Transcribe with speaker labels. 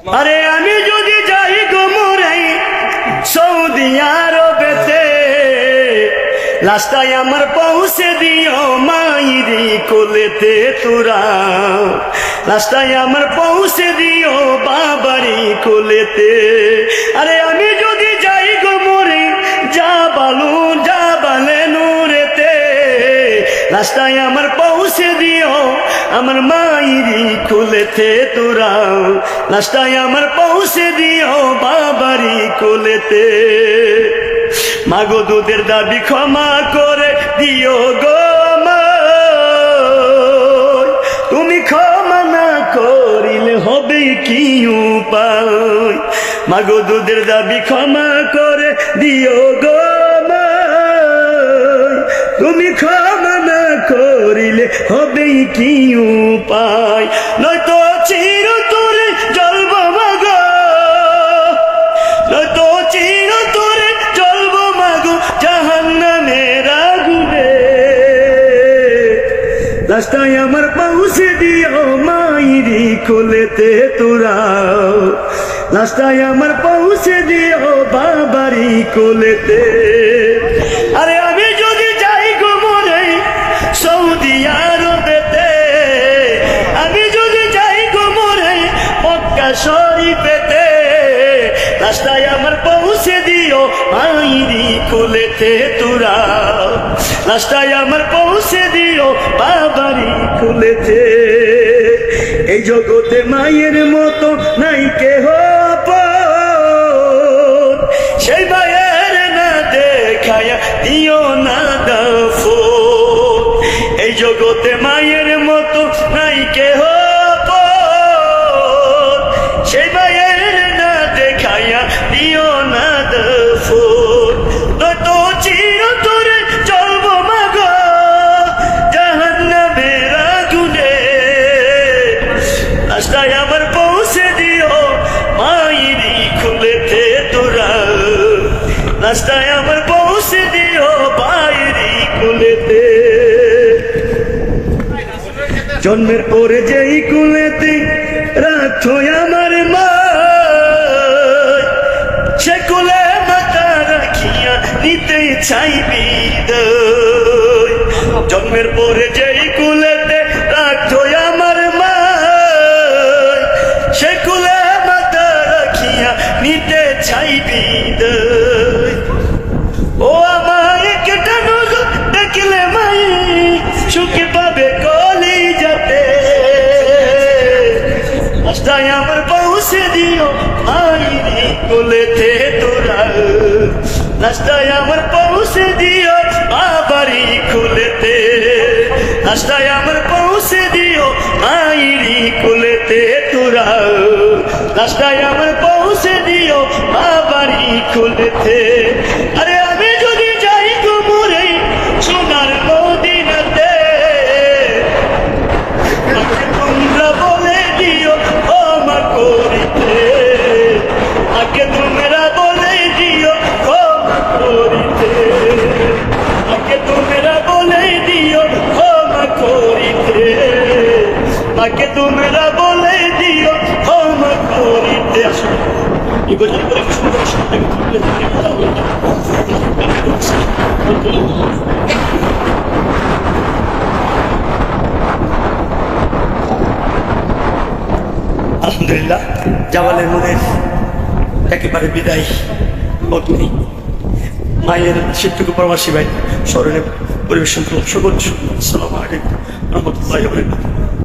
Speaker 1: আরে আমি যদি যাই গো মরে সৌদি আরবেতে, লাস্টায় আমার পৌঁছে দিও মাইরি কোলেতে তোরা, লাস্টায় আমার পৌঁছে দিও বাবারি কোলেতে। আরে আমি যদি যাই গো মরে যাবালে নুরেতে, লাস্টায় আমার পৌঁছে দিও আমার মাইরি কোলেতে তোরা, লাস্টায় আমার পৌঁছে দিও বাবারি কোলেতে। মাগো দুধের দাবি ক্ষমা করে দিও গো মা, তুমি ক্ষমা না করিলে হবে কি উপায়। মাগো দুধের দাবি ক্ষমা করে দিও গো মা, তুমি ক্ষমা না করিলে হবে কি উপায়। নয়তো চিরতরে জ্বলব মাগো, নয়তো চিরতরে জ্বলব মাগো জাহান্নামের আগুনে। রাস্তায় আমার পৌঁছে দিও মাইরি কোলেতে তোরা, রাস্তায় আমার পৌঁছে দিও বাবারি কোলেতে। আরে আমি যদি যাই গো মরে সৌদি আরবেতে, আমি যদি যাই গো মরে মক্কা শরীফেতে, রাস্তায় আমার পৌঁছে দিও মাইরি কোলেতে তোরা, রাস্তায় আমার পৌঁছে দিও বাবারি কোলেতে। এই জগতে মায়ের মতো নাই কেহ আপন, সেই মায়ের না দেখায়া দিও না দাফন। এই জগতে মায়ের মতো নাই কেহ আপন, সেই মায়ের না দেখায়া দিও না দাফন। নয়তো চিরতরে জ্বলব মাগো জাহান্নামের আগুনে। রাস্তায় আমার পৌঁছে দিও মাইরি কোলেতে তোরা, রাস্তায় আমার পৌঁছে দিও বাইরি কোলেতে। জন্মের পরে যেই কোলেতে রাখো আমার মা, সে কোলে মাথা রাখিয়া নিতে চাইবি বিদায়। জন্মের পরে যেই কোলেতে রাখো আমার মা, সে কোলে মাথা রাখিয়া নিতে চাইবি বিদায়। ও আমায় কেটা নজর দেখলে মাই সুখে পাবে কলি যাতে, রাস্তায় আমার পৌঁছে দিও মাইরি কোলেতে তোরা, রাস্তায় আমার পৌঁছে দিও বাবারি কোলেতে, রাস্তায় আমার পৌঁছে দিও মাইরি কোলেতে তোরা, রাস্তায় আমার পৌঁছে দিও বাবারি কোলেতে। আরে আমি যদি যাই গো মরে সোনার মদিনাতে, তোমরা বলে দিও ক্ষমা করিতে, আগে তোমরা বলে দিও ক্ষমা করিতে, আগে তোমরা বলে দিও ক্ষমা করিতে, আগে তোমরা বলে দিও ক্ষমা করিতে। আসলে এই গজল করে সুন্দর শব্দে তুলে ধরে কথা বলে আলহামদুলিল্লাহ। জামালের মনের একেবারে বিদায় নেই। মায়ের শিবটুকু প্রবাসী ভাই স্মরণে পরিবেশন করলাম। সকল আসসালামু আলাইকুম রহমতুল্লাহি ওয়া বারাকাতুহু।